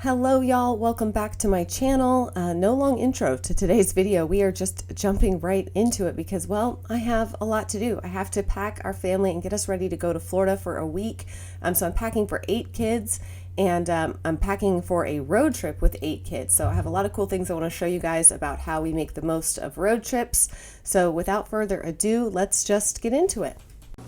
Hello y'all, welcome back to my channel. No long intro to today's video. We are just jumping right into it because, well, I have a lot to do. I have to pack our family and get us ready to go to Florida for a week. So I'm packing for 8 kids and I'm packing for a road trip with 8 kids. So I have a lot of cool things I want to show you guys about how we make the most of road trips. So without further ado, let's just get into it.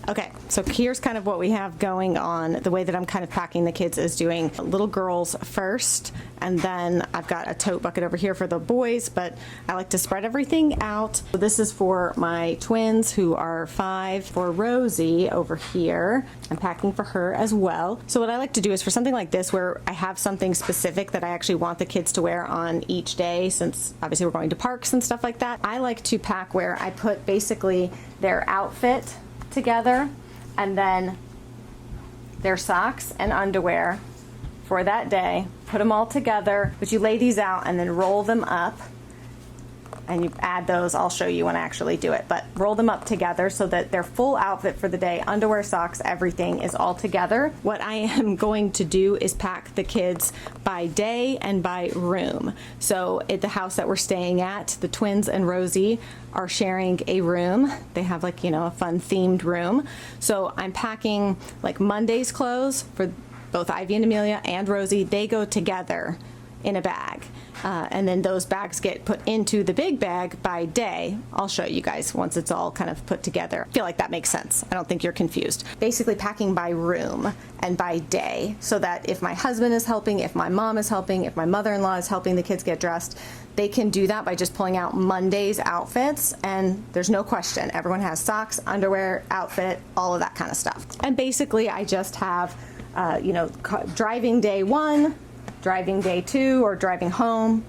Okay, so here's kind of what we have going on. The way that I'm kind of packing the kids is doing little girls first, and then I've got a tote bucket over here for the boys, but I like to spread everything out. So this is for my twins who are 5. For Rosie over here, I'm packing for her as well. So what I like to do is for something like this where I have something specific that I actually want the kids to wear on each day, since obviously we're going to parks and stuff like that, I like to pack where I put basically their outfit together and then their socks and underwear for that day, put them all together, but you lay these out and then roll them up and you add those. I'll show you when I actually do it, but roll them up together so that their full outfit for the day, underwear, socks, everything is all together. What I am going to do is pack the kids by day and by room. So at the house that we're staying at, the twins and Rosie are sharing a room. They have like, you know, a fun themed room. So I'm packing like Monday's clothes for both Ivy and Amelia and Rosie. They go together in a bag. And then those bags get put into the big bag by day. I'll show you guys once it's all kind of put together. I feel like that makes sense. I don't think you're confused. Basically packing by room and by day so that if my husband is helping, if my mom is helping, if my mother-in-law is helping the kids get dressed, they can do that by just pulling out Monday's outfits, and there's no question. Everyone has socks, underwear, outfit, all of that kind of stuff. And basically I just have, you know, driving day 1, driving day 2 or driving home,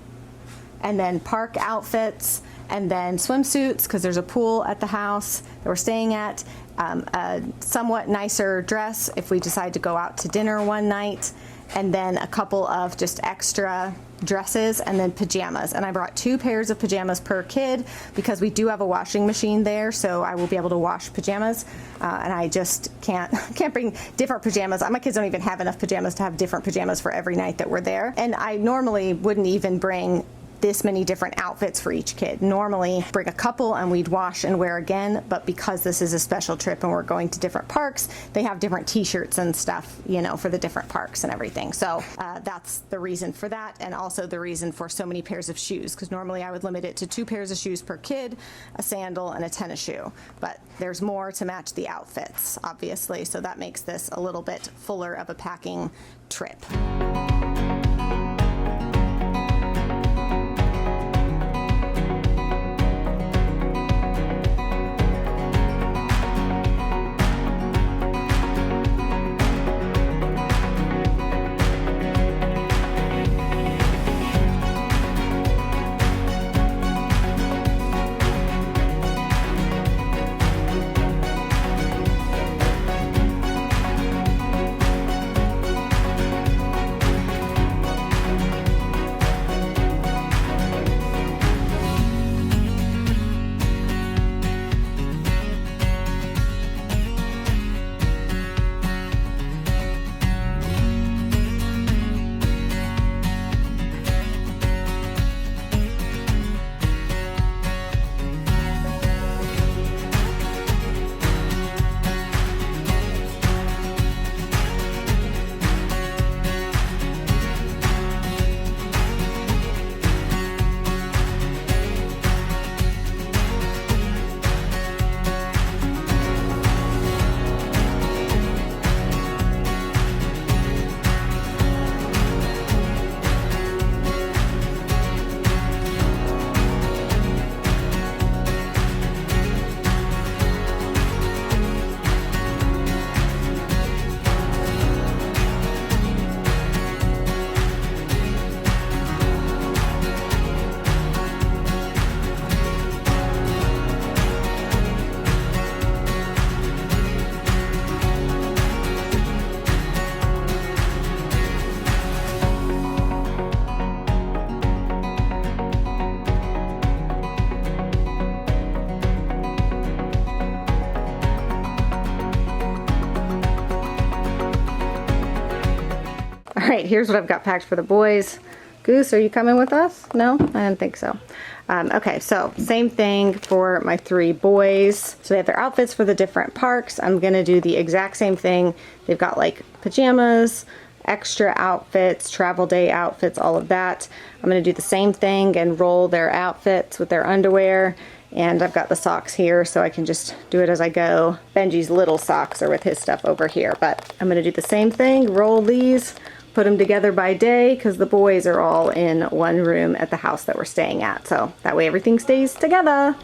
and then park outfits, and then swimsuits because there's a pool at the house that we're staying at, a somewhat nicer dress if we decide to go out to dinner one night, and then a couple of just extra dresses, and then pajamas. And I brought 2 pairs of pajamas per kid because we do have a washing machine there, so I will be able to wash pajamas. And I just can't bring different pajamas. My kids don't even have enough pajamas to have different pajamas for every night that we're there. And I normally wouldn't even bring this many different outfits for each kid. Normally bring a couple and we'd wash and wear again, but because this is a special trip and we're going to different parks, they have different t-shirts and stuff, you know, for the different parks and everything. So that's the reason for that, and also the reason for so many pairs of shoes, because normally I would limit it to 2 pairs of shoes per kid, a sandal and a tennis shoe, but there's more to match the outfits, obviously, so that makes this a little bit fuller of a packing trip. right, here's what I've got packed for the boys. Goose, are you coming with us? No, I didn't think so. Okay, so same thing for my 3 boys. So they have their outfits for the different parks. I'm gonna do the exact same thing. They've got like pajamas, extra outfits, travel day outfits, all of that. I'm gonna do the same thing and roll their outfits with their underwear. And I've got the socks here so I can just do it as I go. Benji's little socks are with his stuff over here, but I'm gonna do the same thing, roll these, put them together by day, because the boys are all in one room at the house that we're staying at. So that way everything stays together.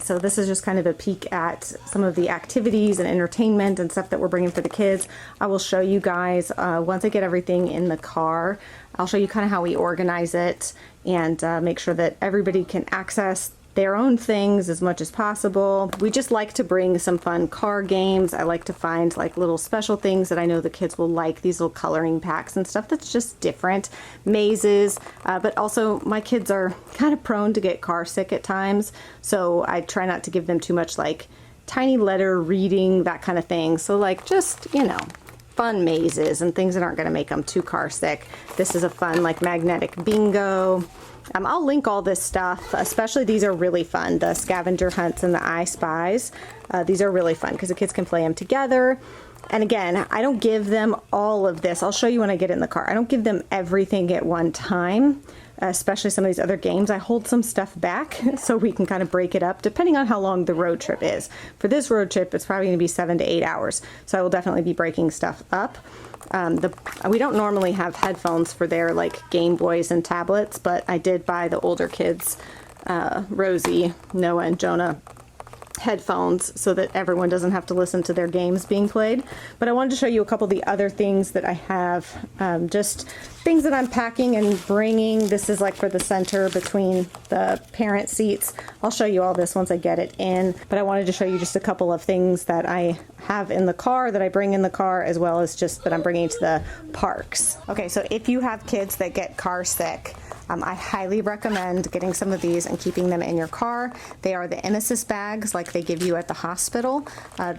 So this is just kind of a peek at some of the activities and entertainment and stuff that we're bringing for the kids. I will show you guys once I get everything in the car. I'll show you kind of how we organize it and make sure that everybody can access their own things as much as possible. We just like to bring some fun car games. I like to find like little special things that I know the kids will like, these little coloring packs and stuff that's just different, mazes, but also my kids are kind of prone to get car sick at times, so I try not to give them too much like tiny letter reading, that kind of thing. So like just, you know, fun mazes and things that aren't going to make them too car sick. This is a fun like magnetic bingo. I'll link all this stuff, especially these are really fun, the scavenger hunts and the I Spies. These are really fun because the kids can play them together. And again, I don't give them all of this. I'll show you when I get in the car. I don't give them everything at one time, especially some of these other games. I hold some stuff back so we can kind of break it up depending on how long the road trip is. For this road trip, it's probably going to be 7 to 8 hours. So I will definitely be breaking stuff up. We don't normally have headphones for their like Game Boys and tablets, but I did buy the older kids, Rosie, Noah, and Jonah, headphones so that everyone doesn't have to listen to their games being played. But I wanted to show you a couple of the other things that I have, just things that I'm packing and bringing. This is like for the center between the parent seats. I'll show you all this once I get it in, but I wanted to show you just a couple of things that I have in the car, that I bring in the car, as well as just that I'm bringing to the parks. Okay, so if you have kids that get car sick, I highly recommend getting some of these and keeping them in your car. They are the emesis bags like they give you at the hospital.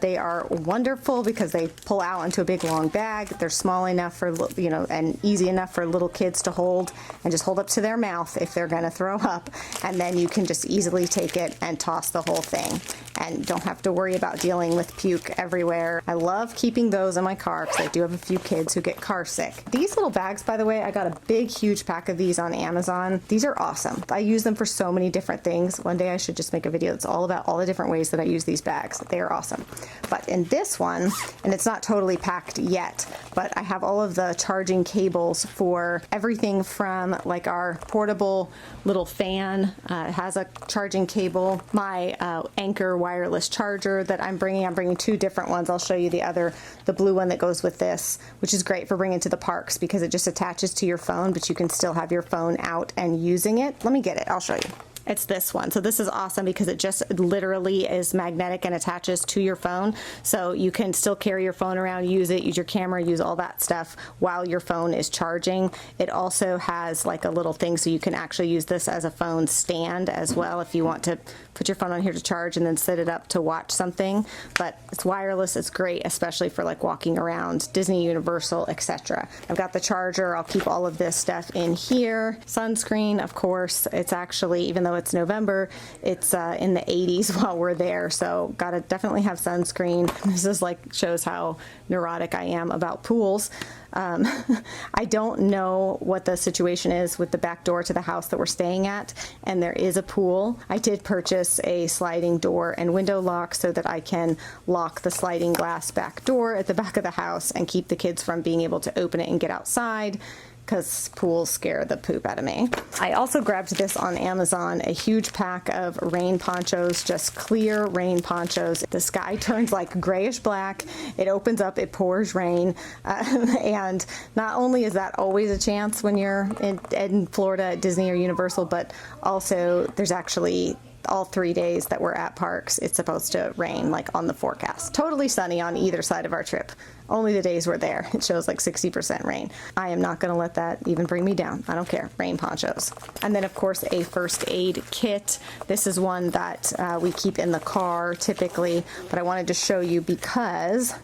They are wonderful because they pull out into a big long bag. They're small enough for, you know, and easy enough for little kids to hold and just hold up to their mouth if they're gonna throw up. And then you can just easily take it and toss the whole thing and don't have to worry about dealing with puke everywhere. I love keeping those in my car because I do have a few kids who get car sick. These little bags, by the way, I got a big, huge pack of these on Amazon. Amazon. These are awesome. I use them for so many different things. One day I should just make a video that's all about all the different ways that I use these bags. They are awesome. But in this one, and it's not totally packed yet, but I have all of the charging cables for everything from like our portable little fan. It has a charging cable. My Anchor wireless charger that I'm bringing 2 different ones. I'll show you the blue one that goes with this, which is great for bringing to the parks because it just attaches to your phone, but you can still have your phone out and using it. Let me get it. I'll show you. It's this one. So this is awesome because it just literally is magnetic and attaches to your phone. So you can still carry your phone around, use it, use your camera, use all that stuff while your phone is charging. It also has like a little thing so you can actually use this as a phone stand as well if you want to put your phone on here to charge and then set it up to watch something. But it's wireless. It's great, especially for like walking around Disney, Universal, etc. I've got the charger. I'll keep all of this stuff in here. Sunscreen, of course. It's actually, even though it's November, it's in the 80s while we're there, so gotta definitely have sunscreen. This is like shows how neurotic I am about pools. I don't know what the situation is with the back door to the house that we're staying at, and there is a pool. I did purchase a sliding door and window lock so that I can lock the sliding glass back door at the back of the house and keep the kids from being able to open it and get outside, because pools scare the poop out of me. I also grabbed this on Amazon, a huge pack of rain ponchos, just clear rain ponchos. The sky turns like grayish black, it opens up, it pours rain, and not only is that always a chance when you're in Florida at Disney or Universal, but also there's actually all 3 days that we're at parks, it's supposed to rain, like on the forecast. Totally sunny on either side of our trip. Only the days we're there, it shows like 60% rain. I am not gonna let that even bring me down. I don't care, rain ponchos. And then of course a first aid kit. This is one that we keep in the car typically, but I wanted to show you because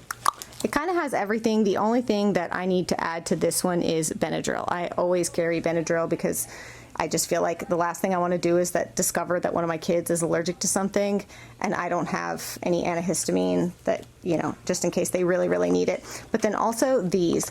it kind of has everything. The only thing that I need to add to this one is Benadryl. I always carry Benadryl because I just feel like the last thing I want to do is discover that one of my kids is allergic to something and I don't have any antihistamine that, you know, just in case they really, really need it. But then also these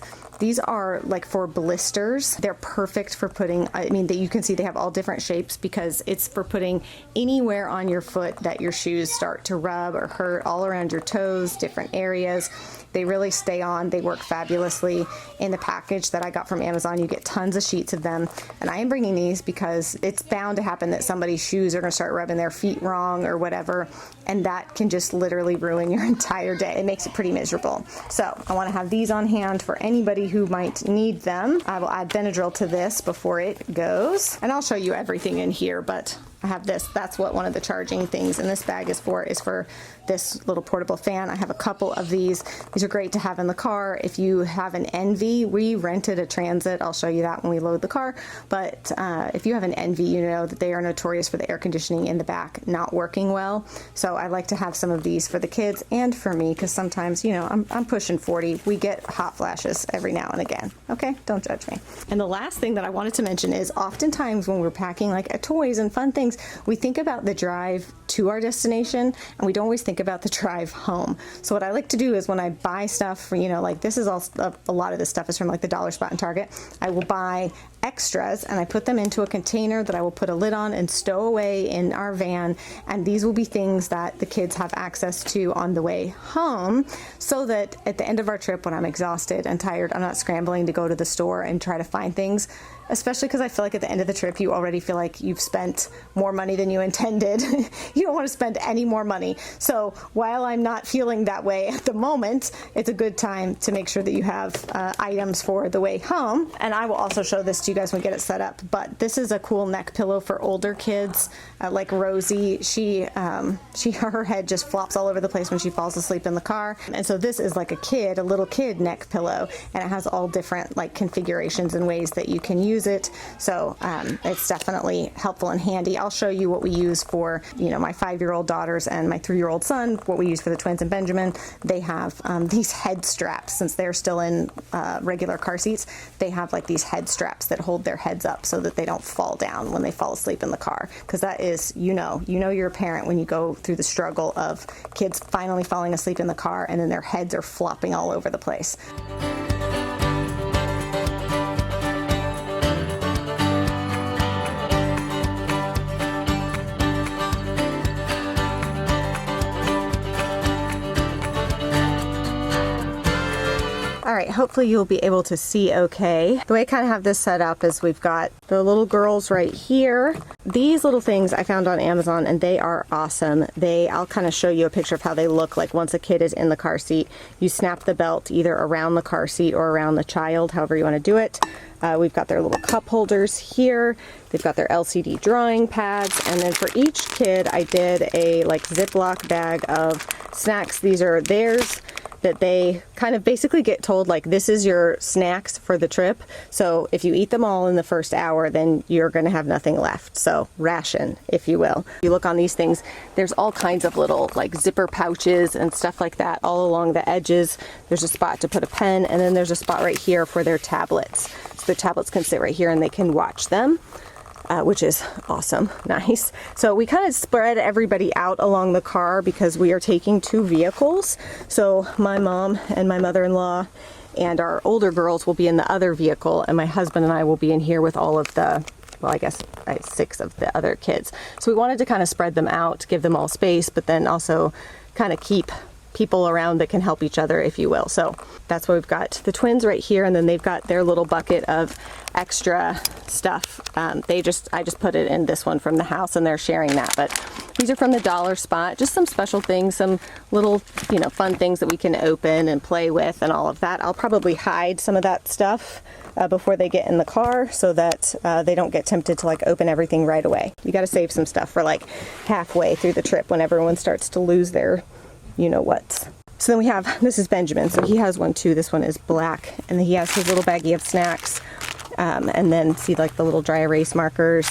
are like for blisters. They're perfect for putting, I mean, you can see they have all different shapes because it's for putting anywhere on your foot that your shoes start to rub or hurt, all around your toes, different areas. They really stay on. They work fabulously. In the package that I got from Amazon, you get tons of sheets of them. And I am bringing these because it's bound to happen that somebody's shoes are going to start rubbing their feet wrong or whatever. And that can just literally ruin your entire day. It makes it pretty miserable. So I want to have these on hand for anybody who might need them. I will add Benadryl to this before it goes. And I'll show you everything in here, but I have this. That's what one of the charging things in this bag is for this little portable fan. I have a couple of these. These are great to have in the car. If you have an Envy, we rented a Transit. I'll show you that when we load the car. But if you have an Envy, you know that they are notorious for the air conditioning in the back not working well. So I like to have some of these for the kids and for me because sometimes, you know, I'm pushing 40. We get hot flashes every now and again. Okay, don't judge me. And the last thing that I wanted to mention is oftentimes when we're packing like toys and fun things, we think about the drive to our destination and we don't always think about the drive home. So what I like to do is when I buy stuff, you know, like this is all, a lot of this stuff is from like the Dollar Spot and Target, I will buy extras and I put them into a container that I will put a lid on and stow away in our van, and these will be things that the kids have access to on the way home so that at the end of our trip when I'm exhausted and tired, I'm not scrambling to go to the store and try to find things, especially because I feel like at the end of the trip you already feel like you've spent more money than you intended. You don't want to spend any more money. So while I'm not feeling that way at the moment, it's a good time to make sure that you have items for the way home. And I will also show this to you guys when we get it set up, but this is a cool neck pillow for older kids, like Rosie. Her head just flops all over the place when she falls asleep in the car. And so this is like a little kid neck pillow, and it has all different like configurations and ways that you can use it. So it's definitely helpful and handy. I'll show you what we use for, you know, my 5-year-old daughters and my 3-year-old son, what we use for the twins and Benjamin. They have these head straps. Since they're still in regular car seats, they have like these head straps that hold their heads up so that they don't fall down when they fall asleep in the car. Because that is, you know you're a parent when you go through the struggle of kids finally falling asleep in the car and then their heads are flopping all over the place. hopefully you'll be able to see okay. The way I kind of have this set up is we've got the little girls right here. These little things I found on Amazon and they are awesome. I'll kind of show you a picture of how they look like once a kid is in the car seat. You snap the belt either around the car seat or around the child, however you want to do it. We've got their little cup holders here. They've got their LCD drawing pads. And then for each kid, I did a like Ziploc bag of snacks. These are theirs that they kind of basically get told like, this is your snacks for the trip. So if you eat them all in the first hour, then you're gonna have nothing left. So ration, if you will. If you look on these things, there's all kinds of little like zipper pouches and stuff like that all along the edges. There's a spot to put a pen, and then there's a spot right here for their tablets. So their tablets can sit right here and they can watch them. Which is awesome, nice. So we kind of spread everybody out along the car because we are taking 2 vehicles. So my mom and my mother-in-law and our older girls will be in the other vehicle, and my husband and I will be in here with all of the, well, I guess 6 of the other kids. So we wanted to kind of spread them out, give them all space, but then also kind of keep people around that can help each other, if you will. So that's why we've got the twins right here, and then they've got their little bucket of extra stuff. I just put it in this one from the house, and they're sharing that. But these are from the dollar spot, just some special things, some little, fun things that we can open and play with and all of that. I'll probably hide some of that stuff before they get in the car so that they don't get tempted to like open everything right away. You got to save some stuff for like halfway through the trip when everyone starts to lose their what. So then we have, this is Benjamin, so he has one too. This one is black, and then he has his little baggie of snacks, and then see like the little dry erase markers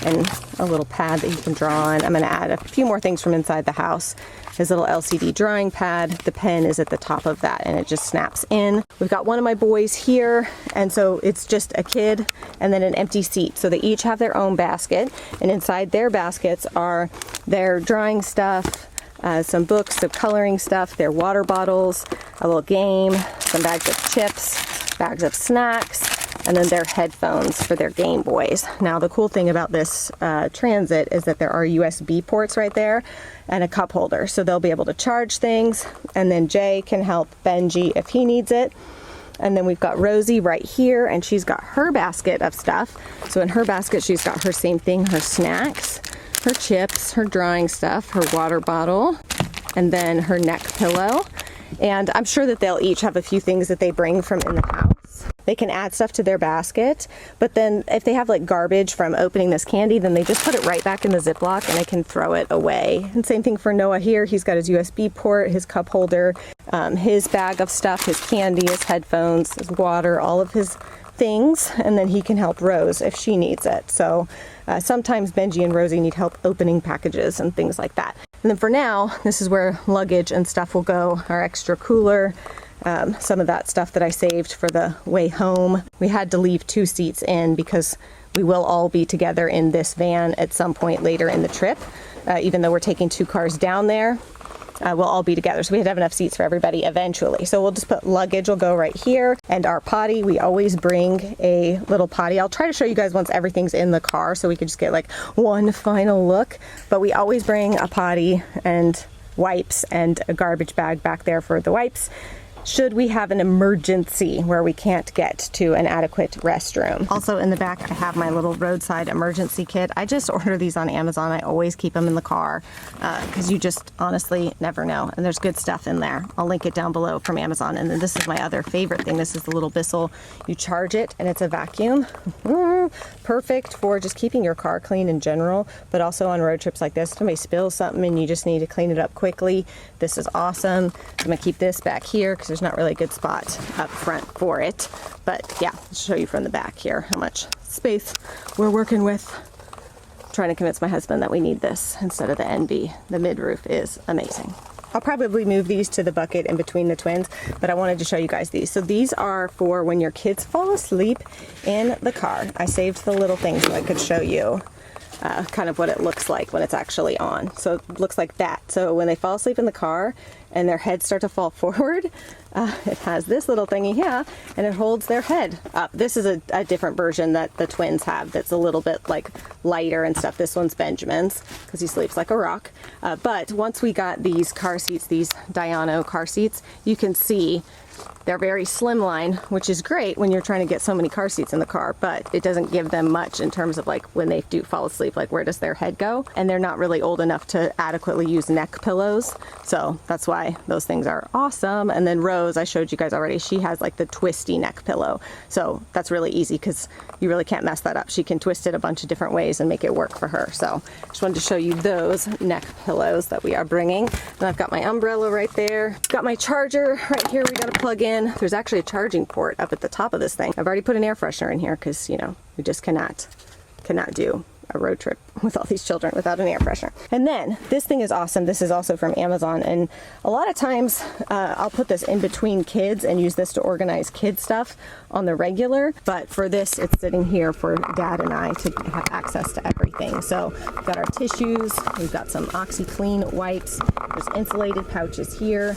and a little pad that he can draw on. I'm going to add a few more things from inside the house. His little LCD drawing pad, the pen is at the top of that, and it just snaps in. We've got one of my boys here, and so it's just a kid and then an empty seat. So they each have their own basket, and inside their baskets are their drawing stuff, some books, some coloring stuff, their water bottles, a little game, some bags of chips, bags of snacks, and then their headphones for their Game Boys. Now the cool thing about this Transit is that there are USB ports right there and a cup holder, so they'll be able to charge things, and then Jay can help Benji if he needs it. And then we've got Rosie right here, and she's got her basket of stuff. So in her basket, she's got her same thing, her snacks, her chips, her drawing stuff, her water bottle, and then her neck pillow. And I'm sure that they'll each have a few things that they bring from in the house. They can add stuff to their basket, but then if they have like garbage from opening this candy, then they just put it right back in the Ziploc and they can throw it away. And same thing for Noah here. He's got his USB port, his cup holder, his bag of stuff, his candy, his headphones, his water, all of his things, and then he can help Rose if she needs it. So sometimes Benji and Rosie need help opening packages and things like that. And then for now, this is where luggage and stuff will go, our extra cooler, some of that stuff that I saved for the way home. We had to leave 2 seats in because we will all be together in this van at some point later in the trip. Even though we're taking 2 cars down there, we'll all be together. So we had to have enough seats for everybody eventually. So we'll just put luggage will go right here. And our potty, we always bring a little potty. I'll try to show you guys once everything's in the car so we could just get like one final look. But we always bring a potty and wipes and a garbage bag back there for the wipes, should we have an emergency where we can't get to an adequate restroom. Also in the back, I have my little roadside emergency kit. I just order these on Amazon. I always keep them in the car because you just honestly never know. And there's good stuff in there. I'll link it down below from Amazon. And then this is my other favorite thing. This is the little Bissell. You charge it and it's a vacuum. Perfect for just keeping your car clean in general, but also on road trips like this. If somebody spills something and you just need to clean it up quickly, this is awesome. I'm gonna keep this back here because there's not really a good spot up front for it. But yeah, I'll show you from the back here how much space we're working with. I'm trying to convince my husband that we need this instead of the NB. The mid-roof is amazing. I'll probably move these to the bucket in between the twins, but I wanted to show you guys these. So these are for when your kids fall asleep in the car. I saved the little thing so I could show you kind of what it looks like when it's actually on. So it looks like that. So when they fall asleep in the car and their heads start to fall forward, it has this little thingy here and it holds their head up. This is a different version that the twins have that's a little bit like lighter and stuff. This one's Benjamin's because he sleeps like a rock. But once we got these car seats, these Diano car seats, you can see They're very slimline, which is great when you're trying to get so many car seats in the car, but it doesn't give them much in terms of like when they do fall asleep, like where does their head go? And they're not really old enough to adequately use neck pillows. So that's why those things are awesome. And then Rose, I showed you guys already, she has like the twisty neck pillow. So that's really easy because you really can't mess that up. She can twist it a bunch of different ways and make it work for her. So just wanted to show you those neck pillows that we are bringing. And I've got my umbrella right there. Got my charger right here we got to plug in. There's actually a charging port up at the top of this thing. I've already put an air freshener in here because, you know, we just cannot do a road trip with all these children without an air freshener. And then this thing is awesome. This is also from Amazon, and a lot of times I'll put this in between kids and use this to organize kid stuff on the regular, but for this it's sitting here for Dad and I to have access to everything. So we've got our tissues, we've got some OxyClean wipes, there's insulated pouches here.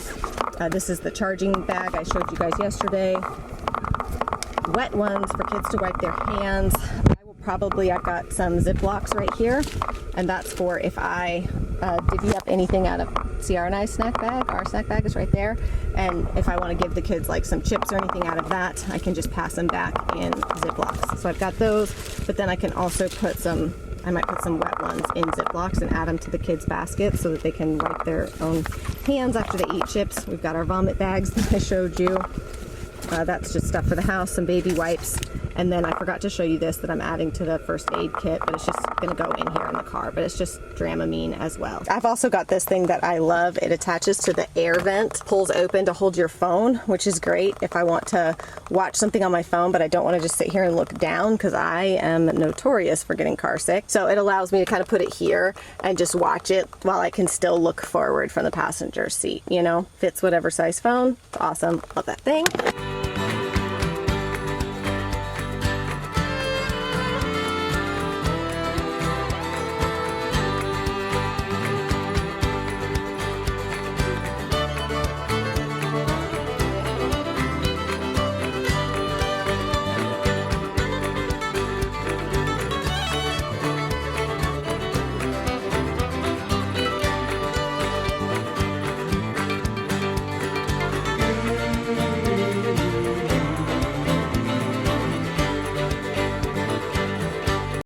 This is the charging bag I showed you guys yesterday. Wet ones for kids to wipe their hands. I've got some Ziplocs right here, and that's for if I divvy up anything out of Ciara and I's snack bag. Our snack bag is right there, and if I want to give the kids like some chips or anything out of that, I can just pass them back in Ziplocs. So I've got those, but then I can also I might put some wet ones in Ziplocs and add them to the kids' basket so that they can wipe their own hands after they eat chips. We've got our vomit bags that I showed you. That's just stuff for the house, some baby wipes. And then I forgot to show you this that I'm adding to the first aid kit, but it's just gonna go in here in the car, but it's just Dramamine as well. I've also got this thing that I love. It attaches to the air vent, pulls open to hold your phone, which is great if I want to watch something on my phone, but I don't want to just sit here and look down because I am notorious for getting car sick. So it allows me to kind of put it here and just watch it while I can still look forward from the passenger seat, you know? Fits whatever size phone. It's awesome. Love that thing.